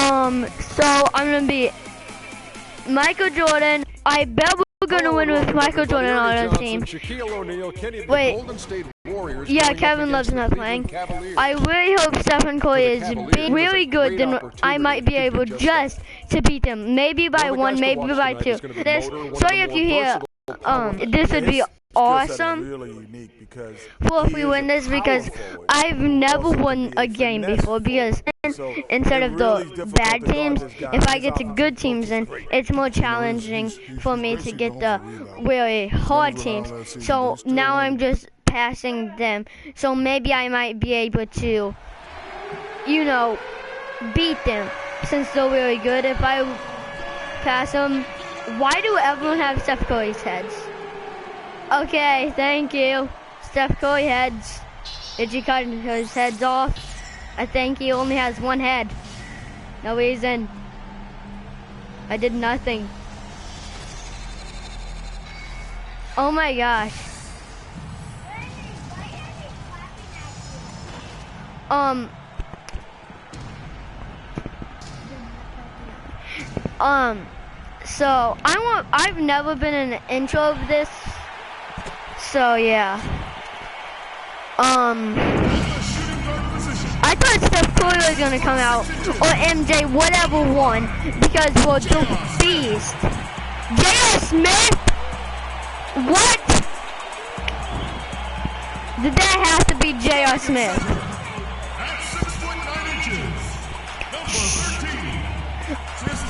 So I'm gonna be Michael Jordan. I bet we're gonna win with Michael Jordan on our team. Wait. Yeah, Kevin Love's not playing. I really hope Stephen Curry is being really good, then I might be able just to beat them. Maybe by 1, maybe by 2. Sorry if you hear, this would be awesome if we win this, because I've never won a game before, because instead of the bad teams, if I get to good teams, then it's more challenging for me to get the really hard teams. So now I'm just passing them, so maybe I might be able to, you know, beat them, since they're really good. If I pass them, why do everyone have Steph Curry's heads? Okay, thank you. Steph Curry heads. Did you cut his heads off? I think he only has 1 head. No reason. I did nothing. Oh my gosh. So I've never been in an intro of this, so yeah. I thought Steph Curry was gonna come out, or MJ, whatever one, because we're the beast. J.R. Smith? What? Did that have to be J.R. Smith?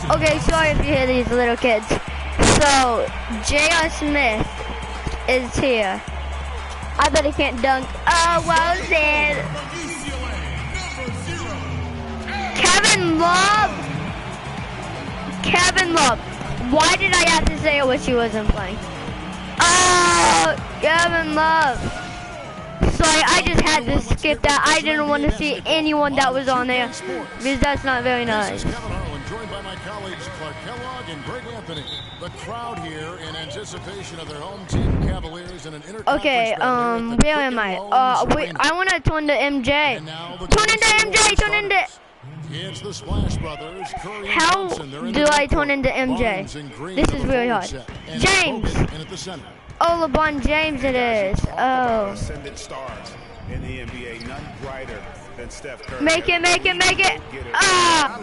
Okay, sorry if you hear these little kids. So, J.R. Smith is here. I bet he can't dunk. Oh, well said. Kevin Love. Kevin Love. Why did I have to say I wish he wasn't playing? Oh, Kevin Love. Sorry, I just had to skip that. I didn't want to see anyone that was on there, because that's not very nice. Joined by my colleagues Clark Kellogg and Greg Anthony. The crowd here in anticipation of their home team Cavaliers in an interconference. Okay, where am I? Wait, I want to turn to MJ. Turn into MJ. Turn into. It's the Splash Brothers. Curry How do I turn into MJ? This is really hard. James. Oh, LeBron James it is. Oh. In the NBA, none brighter than Steph Curry. Make it. Ah!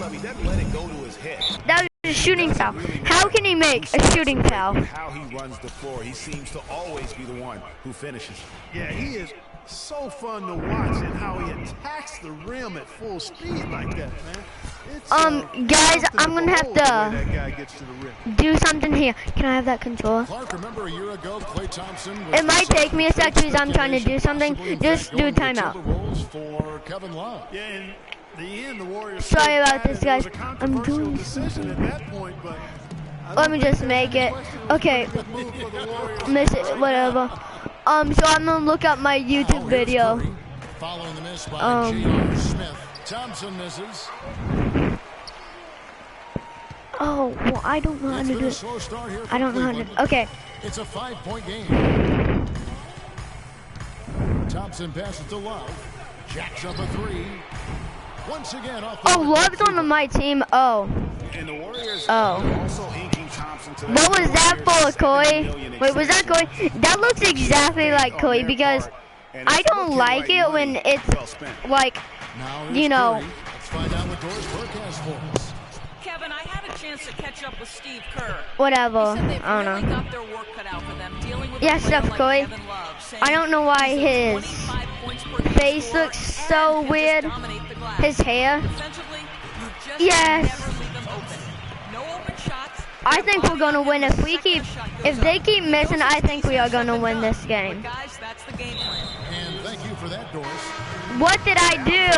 That was a shooting foul. How can he make a shooting foul? How he runs the floor, he seems to always be the one who finishes. Yeah, he is so fun to watch, and how he attacks the rim at full speed like that, man. Guys, I'm gonna have to do something here. Can I have that controller? Clark, remember a year ago, Klay Thompson. It might take me a sec because I'm trying to do something. Just do timeout. Sorry about this, guys. I'm doing something. Let me just make it. Okay. Miss it, whatever. So I'm gonna look up my YouTube video. Following the miss by J.R. Smith. Thompson misses. Oh, well, I don't know how to do it. I don't know how to. Okay. It's a 5-point game. Thompson passes to Love. Jacks up a 3. Once again off the Love's on my team. Oh. Oh. What was that for, Koi? Wait, was that Koi? That looks exactly like Koi, because I don't like it when it's like, you know. Let's find out what Doris Burke has for us. Kevin, I had a chance to catch up with Steve Kerr. Whatever. I don't know. Got their work cut out for them, dealing with Steph Curry. I don't know why his face looks so weird. His hair. Yes. I think we're gonna win if they keep missing. I think we are gonna win this game. Guys, that's the game plan. And thank you for that, Doris. What did I do?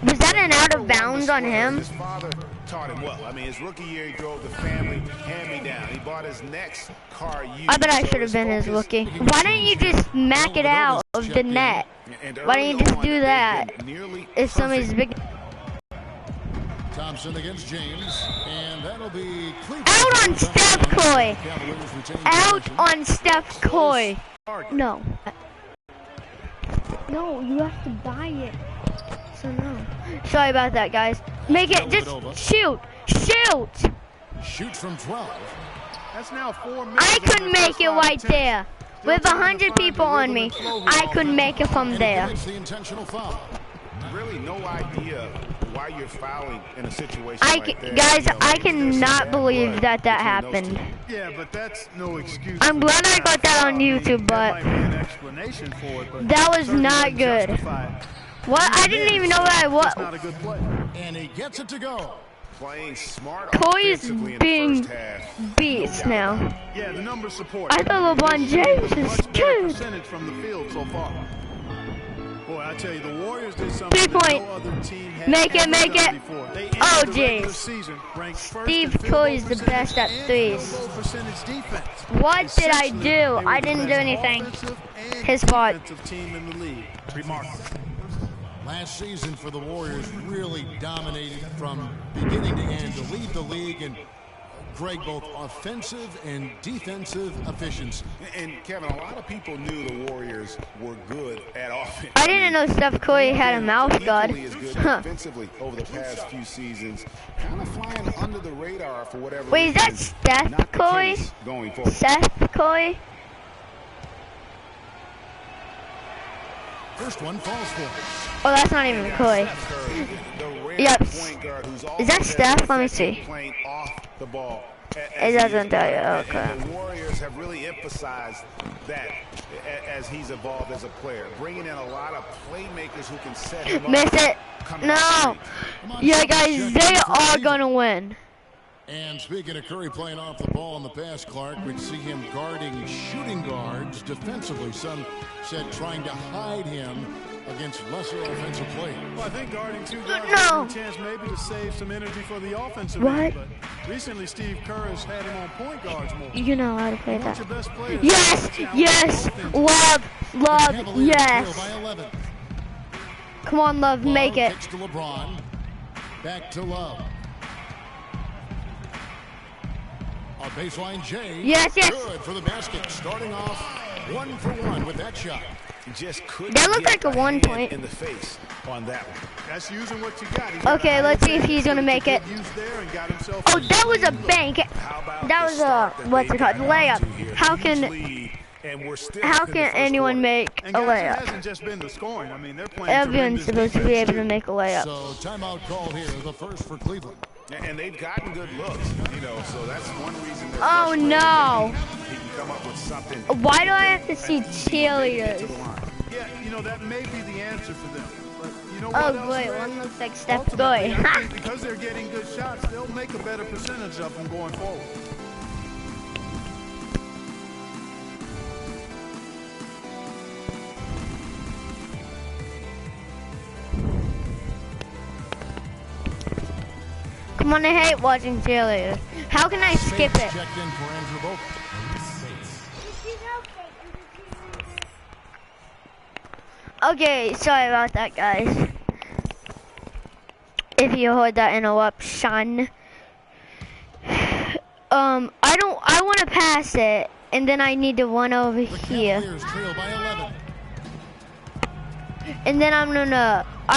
Was that an out of bounds on him? His father taught him well. I mean, his rookie year, he drove the family hand-me-down. He bought his next car used. I bet I should have been his rookie. Why don't you just smack it out of the net? Why don't you just do that? If somebody's big. Thompson against James, and that'll be out on Steph Curry. Out on Steph Curry. No. No, you have to buy it. So no. Sorry about that, guys. Make it, just shoot. Shoot. Shoots from 12. That's now 4 minutes. I could make it right there. With 100 people on me, I could make it from there. It's the intentional foul. Really no idea why you're fouling in a situation like that. Guys, I cannot believe that happened. Yeah, but that's no excuse. I'm glad I got that on YouTube, but that was not good. What? I didn't even know that I was. Not a good play. And he gets it to go. Playing smart. Kobe's being beast now. Yeah, the numbers support. I thought LeBron James is good. Percentage from the field so far. Boy, I tell you, the Warriors did something 3-point. no other team had Make it, ever make done it. before. They Oh, ended the regular jeez. season ranked first Steve in field Kerr goal is the best at percentage and threes. field goal percentage defense. What did I Essentially, do? they were I the didn't do best anything. offensive and His fault. defensive team in the league. Remarkable. Last season for the Warriors really dominated from beginning to end to lead the league in Greg, both offensive and defensive efficiency. And Kevin, a lot of people knew the Warriors were good at offense. I didn't know Steph Curry had a mouth guard. Equally as good Huh. defensively over the past few seasons, kind of flying under the radar for whatever Wait, is that reason. Steph Not the Curry? case going forward. Seth Curry? First one falls for him. Oh, that's not even Curry. Yep. Is that Steph? Let me see. Playing off the ball. It doesn't tell you. Okay. And the Warriors have really emphasized that as he's evolved as a player, bringing in a lot of playmakers who can set him up. Miss it. coming No. out. Yeah, guys, they are gonna win. And speaking of Curry playing off the ball in the pass, Clark, we'd see him guarding shooting guards defensively. Some said trying to hide him against lesser offensive players. Well, I think guarding two guards No. gives him a chance maybe to save some energy for the offensive What? end. But recently, Steve Kerr has had him on point guards more. You know how to play Want that. your best players Yes, to challenge yes, both ends. love, The love, Cavaliers trail yes. by 11. Come on, love, make Love it. kicks to LeBron. Back to Love. A baseline J. Yes, yes. Good for the basket. Starting off 1 for 1 with that shot. Just couldn't That looked get like a a 1 hand point. in the face on that one. That's using what you got. Okay, let's see if he's gonna make it. Oh, that was a bank. How about That the was a, start that what's they it called, got layup. to here? How Huge can, lead, and we're still how in the can first anyone quarter. make And a guys, it layup? hasn't just been the scoring. I mean, they're playing Everyone's tremendous supposed to be defense, able to too. make a layup. So timeout called here, the first for Cleveland. And they've gotten good looks, you know, so that's one reason. they're Oh, frustrated. no. He can come up with something. Why do I have to see cheerleaders? Yeah, you know, that may be the answer for them. But you know Oh, what else, great, Greg? one looks like Steph Ultimately, Curry. I think because they're getting good shots, they'll make a better percentage of them going forward. Come on, I hate watching cheerleaders. How can I skip it? Checked in for Andrew Bogut. Okay, sorry about that, guys. If you heard that interruption. I want to pass it, and then I need to run over The here. Cavaliers trail by 11. And then I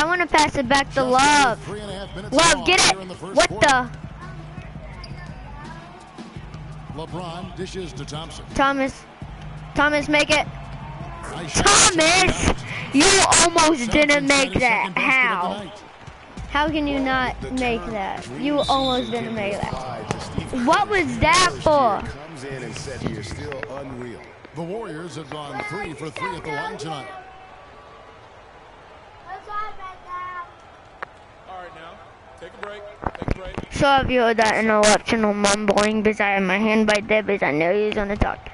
want to pass it back to Love. 3.5 minutes Love, gone get it. here in the first What quarter. the? LeBron dishes to Thompson. Thomas, make it. Nice shot. Thomas, you almost didn't Thompson make his that. second basket of the How? night. How can you not make that? You almost didn't make that. What was that for? Comes in and said you're still unreal. The Warriors have gone 3 for 3 at the line tonight. All right, now, take a break. Take a break. So if you heard that interruption or mumbling because I had my hand by there because I knew he was gonna talk.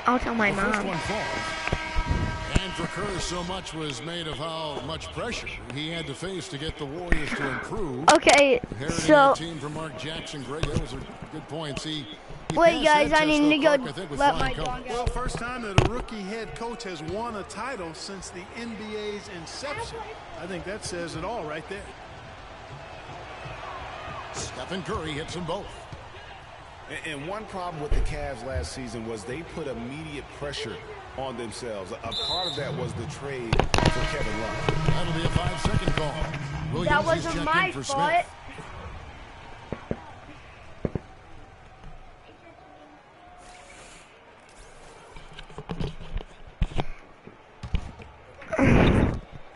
I'll tell my The first mom. one falls. And for Kerr, so much was made of how much pressure he had to face to get the Warriors to improve. Okay, Inheriting so that team from Mark Jackson. Greg, that was a good point. See, he wait, passed guys, that I test, need to though, go Clark, I think, with let flying my colors. dog Well, out. first time that a rookie head coach has won a title since the NBA's inception. I think that says it all right there. Stephen Curry hits them both. And one problem with the Cavs last season was they put immediate pressure on themselves. A part of that was the trade for Kevin Love. That'll be a 5-second call. Williams That wasn't my fault.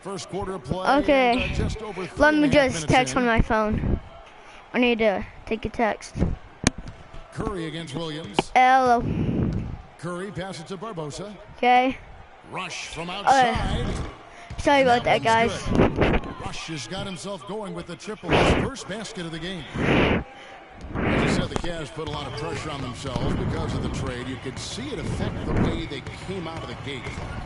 First quarter of play. Okay. And, just over Let me 3.5 just minutes text in. on my phone. I need to take a text. Curry against Williams. Hello. Curry passes to Barbosa. Okay. Rush from outside. Sorry about that, And guys. one's good. Rush has got himself going with the triple. His first basket of the game. As you said, the Cavs put a lot of pressure on themselves because of the trade. You could see it affect the way they came out of the gate.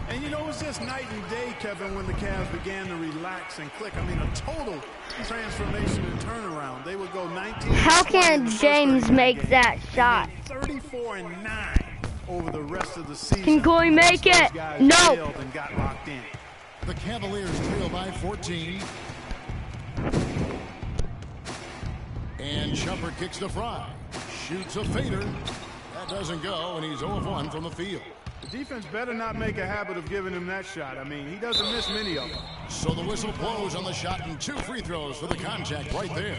And you know, it was just night and day, Kevin, when the Cavs began to relax and click. I mean, a total transformation and turnaround. They would go 19. How can James make that shot? 34-9 over the rest of the season. Can Corey make it? No. And got locked in. The Cavaliers trail by 14. And Shumpert kicks the fry. Shoots a fader. That doesn't go, and he's 0 of 1 from the field. The defense better not make a habit of giving him that shot. I mean, he doesn't miss many of them. So the whistle blows on the shot, and 2 free throws for the contact right there.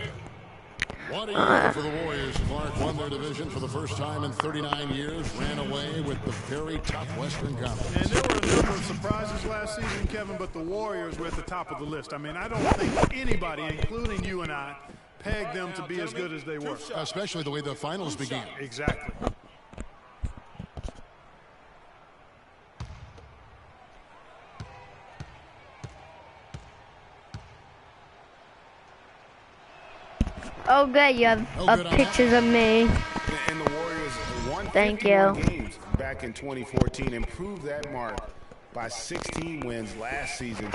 What a year for the Warriors. Clark won their division for the first time in 39 years, ran away with the very top Western Conference. And there were a number of surprises last season, Kevin, but the Warriors were at the top of the list. I mean, I don't think anybody, including you and I, pegged them to be as good as they were. Especially the way the finals began. Exactly. Oh, good. You have pictures of me. And the Warriors won Thank 51 you. games back in 2014, improved that mark by 16 wins last season.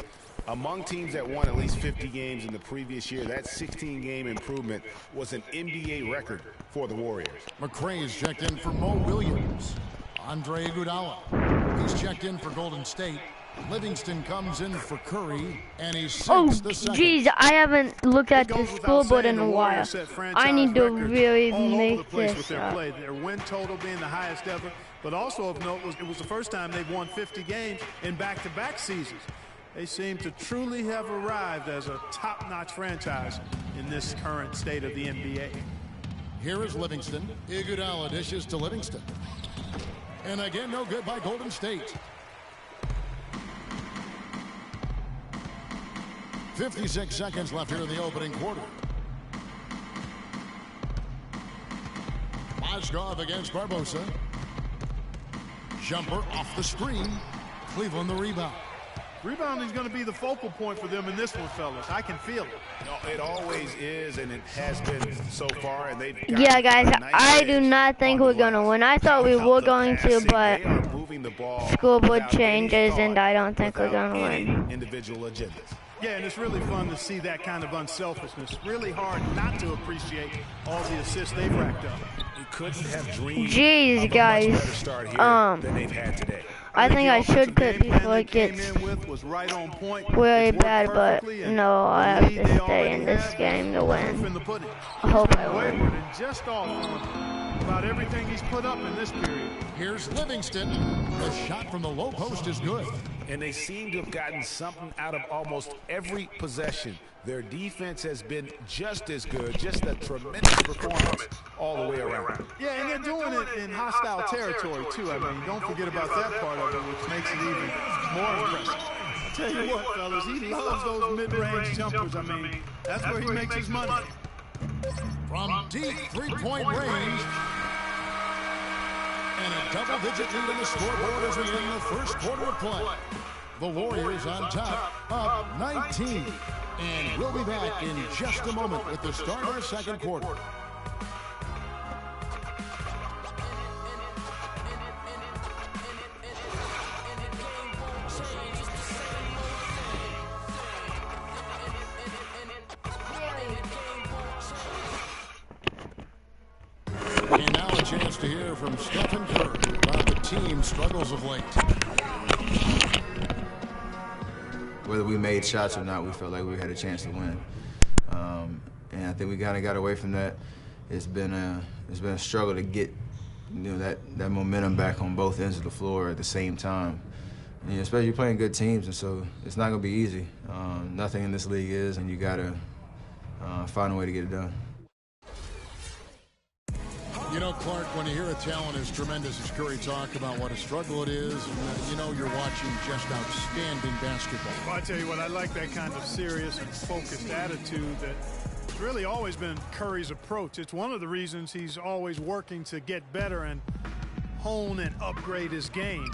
Among teams that won at least 50 games in the previous year, that 16-game improvement was an NBA record for the Warriors. McRae's checked in for Mo Williams. Andre Iguodala. He's checked in for Golden State. Livingston comes in for Curry, and he sinks the second. Geez, I haven't looked at the scoreboard in a while. I need to really make this up. Their win total being the highest ever, but also of note was it was the first time they've won 50 games in back-to-back seasons. They seem to truly have arrived as a top-notch franchise in this current state of the NBA. Here is Livingston. Iguodala dishes to Livingston. And again, no good by Golden State. 56 seconds left here in the opening quarter. Mozgov against Barbosa. Jumper off the screen. Cleveland the rebound. Rebounding is going to be the focal point for them in this one, fellas. I can feel it. No, it always is, and it has been so far. And they've yeah, guys, I do not think we're going to win. I thought we were going to, but scoreboard changes, and I don't think we're going to win. Individual agendas. Yeah, and it's really fun to see that kind of unselfishness. Really hard not to appreciate all the assists they've racked up. You couldn't have dreamed Jeez, guys. than they've had today. I think I should quit before it gets really bad, but no, I have to stay in this game to win. I hope I win. Just off about everything he's put up in this period. Here's Livingston. The shot from the low post is good. And they seem to have gotten something out of almost every possession. Their defense has been just as good, just a tremendous performance all the way around. Yeah, and they're doing it in hostile territory, too. I mean, don't forget about that part of it, which makes it even more impressive. I tell you what, fellas, he loves those mid-range jumpers. I mean, that's where he makes his money. From deep three-point range. And a double-digit lead on the scoreboard as we end the first quarter of play. The Warriors on top, up 19. And we'll be back in just a moment with the start of the second quarter. And now a chance to hear from Stephen Curry about the team's struggles of late. Whether we made shots or not, we felt like we had a chance to win. And I think we kind of got away from that it's been a struggle to get that momentum back on both ends of the floor at the same time. And, especially playing good teams, and so it's not going to be easy. Nothing in this league is, and you got to find a way to get it done. You know, Clark, when you hear a talent as tremendous as Curry talk about what a struggle it is, you know you're watching just outstanding basketball. Well, I tell you what, I like that kind of serious and focused attitude that's really always been Curry's approach. It's one of the reasons he's always working to get better and hone and upgrade his game,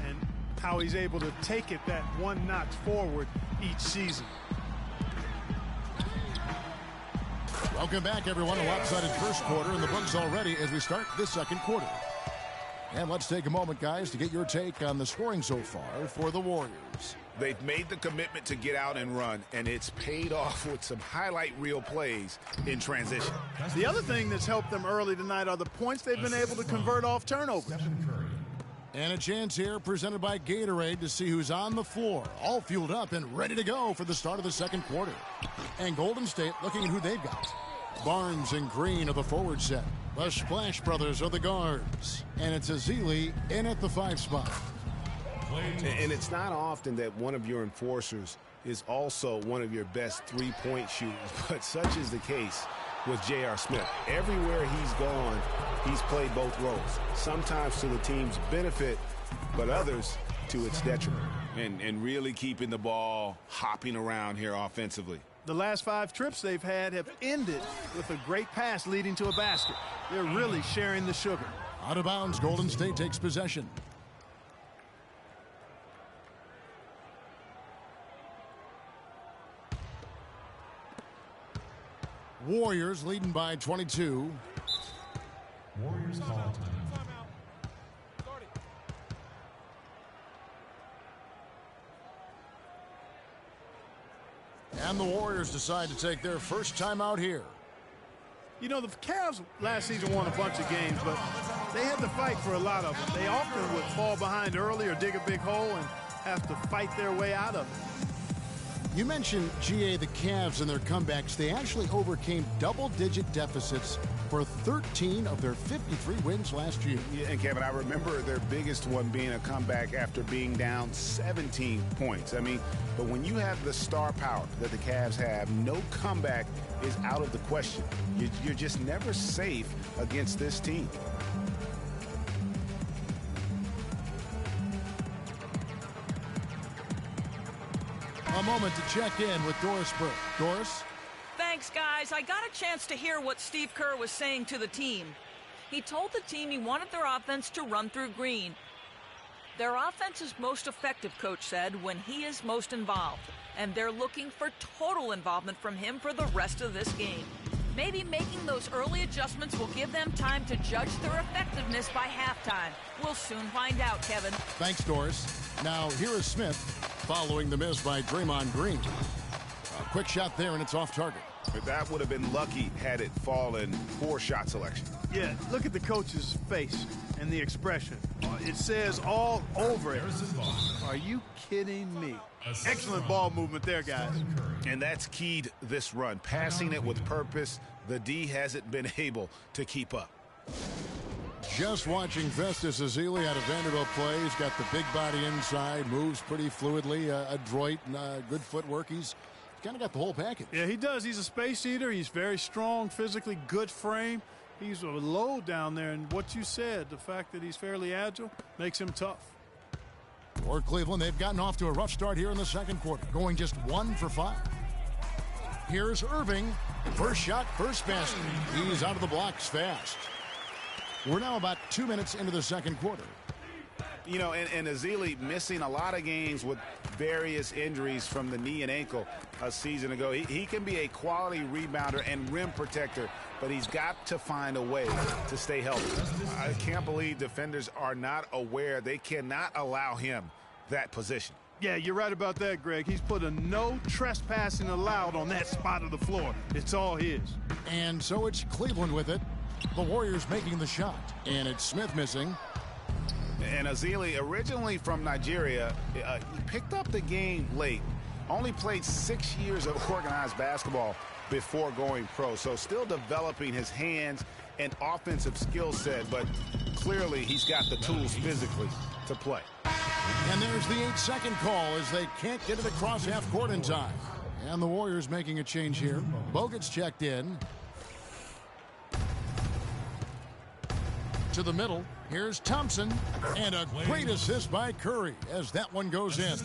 and how he's able to take it that one notch forward each season. Welcome back, everyone. A lopsided first quarter, and the Bucks already as we start this second quarter. And let's take a moment, guys, to get your take on the scoring so far for the Warriors. They've made the commitment to get out and run, and it's paid off with some highlight reel plays in transition. The other thing that's helped them early tonight are the points they've been able to convert off turnovers. And a chance here presented by Gatorade to see who's on the floor, all fueled up and ready to go for the start of the second quarter. And Golden State looking at who they've got. Barnes and Green are the forward set. The Splash Brothers are the guards. And it's Ezeli in at the 5 spot. And it's not often that one of your enforcers is also one of your best three-point shooters, but such is the case with J.R. Smith. Everywhere he's gone, he's played both roles, sometimes to the team's benefit, but others to its detriment, and really keeping the ball hopping around here offensively. The last 5 trips they've had have ended with a great pass leading to a basket. They're really sharing the sugar. Out of bounds, Golden State takes possession. Warriors leading by 22. Warriors call time. And the Warriors decide to take their first time out here. You know, the Cavs last season won a bunch of games, but they had to fight for a lot of them. They often would fall behind early or dig a big hole and have to fight their way out of it. You mentioned, GA, the Cavs and their comebacks. They actually overcame double-digit deficits for 13 of their 53 wins last year. Yeah, and Kevin, I remember their biggest one being a comeback after being down 17 points. I mean, but when you have the star power that the Cavs have, no comeback is out of the question. You're just never safe against this team. A moment to check in with Doris Burke. Doris? Thanks, guys. I got a chance to hear what Steve Kerr was saying to the team. He told the team he wanted their offense to run through Green. Their offense is most effective, Coach said, when he is most involved. And they're looking for total involvement from him for the rest of this game. Maybe making those early adjustments will give them time to judge their effectiveness by halftime. We'll soon find out, Kevin. Thanks, Doris. Now, here is Smith following the miss by Draymond Green. A quick shot there, and it's off target. That would have been lucky had it fallen. Poor shot selection. Yeah, look at the coach's face and the expression. It says all over it. Are you kidding me? Excellent ball movement there, guys. And that's keyed this run. Passing it with purpose. The D hasn't been able to keep up. Just watching Festus Ezeli out of Vanderbilt play. He's got the big body inside, moves pretty fluidly, adroit, good footwork. He's kind of got the whole package. Yeah, he does. He's a space eater. He's very strong, physically good frame. He's a load down there, and what you said, the fact that he's fairly agile, makes him tough. For Cleveland, they've gotten off to a rough start here in the second quarter, going just 1 for 5. Here's Irving. First shot, first basket. He's out of the blocks fast. We're now about 2 minutes into the second quarter. You know, and Ezeli missing a lot of games with various injuries from the knee and ankle a season ago. He can be a quality rebounder and rim protector, but he's got to find a way to stay healthy. I can't believe defenders are not aware. They cannot allow him that position. Yeah, you're right about that, Greg. He's put a no trespassing allowed on that spot of the floor. It's all his. And so it's Cleveland with it. The Warriors making the shot, and it's Smith missing. And Ezeli, originally from Nigeria, he picked up the game late, Only played 6 years of organized basketball before going pro, so still developing his hands and offensive skill set, but clearly he's got the tools physically to play. And there's the 8-second call as they can't get it across half court in time. And the Warriors making a change here. Bogut's checked in. To the middle, here's Thompson, and a great assist by Curry as that one goes in.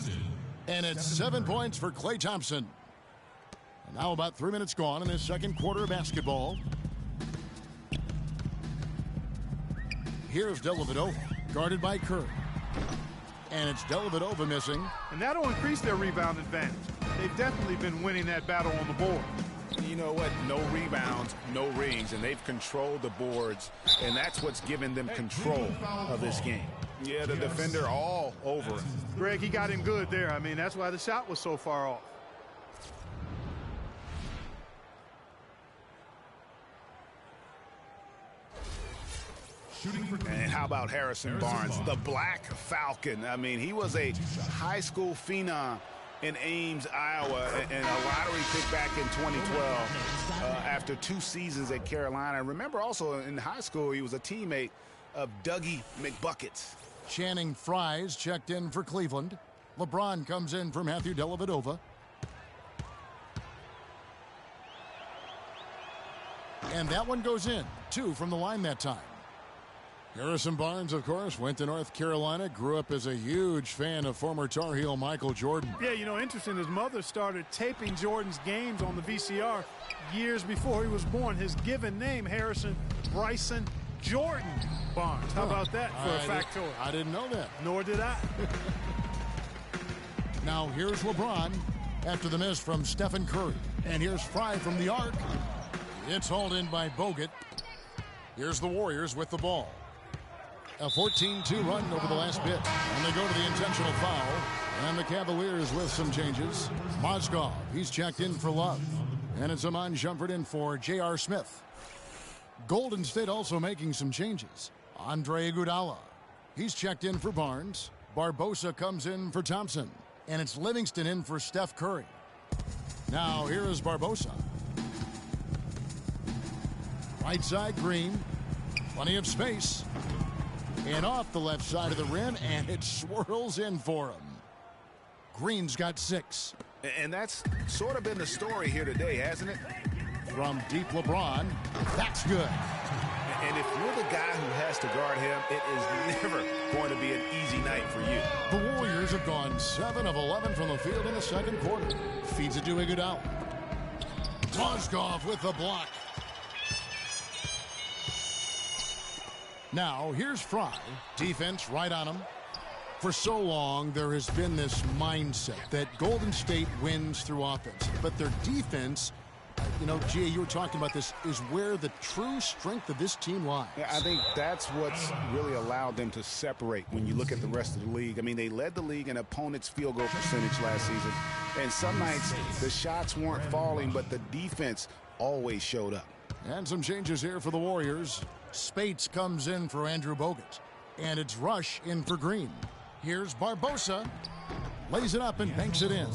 And it's 7 points for Klay Thompson. And now about 3 minutes gone in this second quarter of basketball. Here's Dellavedova, guarded by Curry. And it's Dellavedova missing. And that'll increase their rebound advantage. They've definitely been winning that battle on the board. You know what? No rebounds, no rings, and they've controlled the boards, and that's what's given them control of this game. Yeah, the defender all over him. Greg, he got him good there. I mean, that's why the shot was so far off. And how about Harrison Barnes, the Black Falcon? I mean, he was a high school phenom in Ames, Iowa, and a lottery pick back in 2012 after 2 seasons at Carolina. Remember also in high school, he was a teammate of Dougie McBuckets. Channing Frye's checked in for Cleveland. LeBron comes in for Matthew Dellavedova. And that one goes in. 2 from the line that time. Harrison Barnes, of course, went to North Carolina, grew up as a huge fan of former Tar Heel Michael Jordan. Yeah, you know, interesting, his mother started taping Jordan's games on the VCR years before he was born. His given name, Harrison Bryson Jordan Barnes. How about that for a factoid? I didn't know that. Nor did I. Now here's LeBron after the miss from Stephen Curry. And here's Frye from the arc. It's hauled in by Bogut. Here's the Warriors with the ball. A 14-2 run over the last bit. And they go to the intentional foul. And the Cavaliers with some changes. Mozgov, he's checked in for Love. And it's Iman Shumpert in for J.R. Smith. Golden State also making some changes. Andre Iguodala, he's checked in for Barnes. Barbosa comes in for Thompson. And it's Livingston in for Steph Curry. Now here is Barbosa. Right side, Green. Plenty of space. And off the left side of the rim, and it swirls in for him. Green's got 6. And that's sort of been the story here today, hasn't it? From deep LeBron, that's good. And if you're the guy who has to guard him, it is never going to be an easy night for you. The Warriors have gone 7 of 11 from the field in the second quarter. Feeds it to Iguodala. Mozgov with the block. Now, here's Frye. Defense right on him. For so long, there has been this mindset that Golden State wins through offense. But their defense, you know, Gia, you were talking about this, is where the true strength of this team lies. Yeah, I think that's what's really allowed them to separate when you look at the rest of the league. I mean, they led the league in opponents' field goal percentage last season. And some nights, the shots weren't falling, but the defense always showed up. And some changes here for the Warriors. Spates comes in for Andrew Bogut. And it's Rush in for Green. Here's Barbosa. Lays it up and banks it in.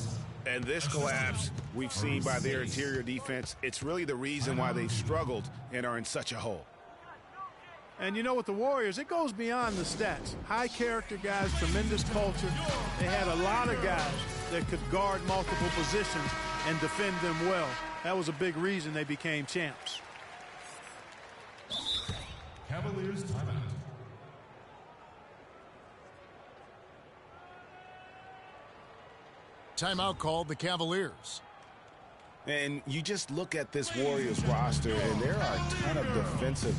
And this collapse we've seen by their interior defense, it's really the reason why they've struggled and are in such a hole. And you know, with the Warriors, it goes beyond the stats. High character guys, tremendous culture. They had a lot of guys that could guard multiple positions and defend them well. That was a big reason they became champs. Cavaliers timeout. Timeout called the Cavaliers. And you just look at this Warriors roster, and there are a ton of defensive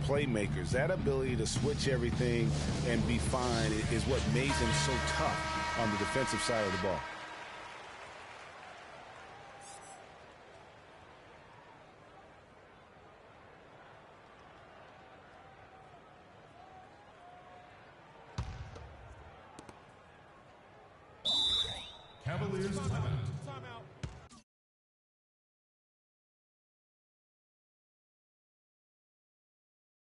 playmakers. That ability to switch everything and be fine is what made them so tough on the defensive side of the ball. Cavaliers timeout.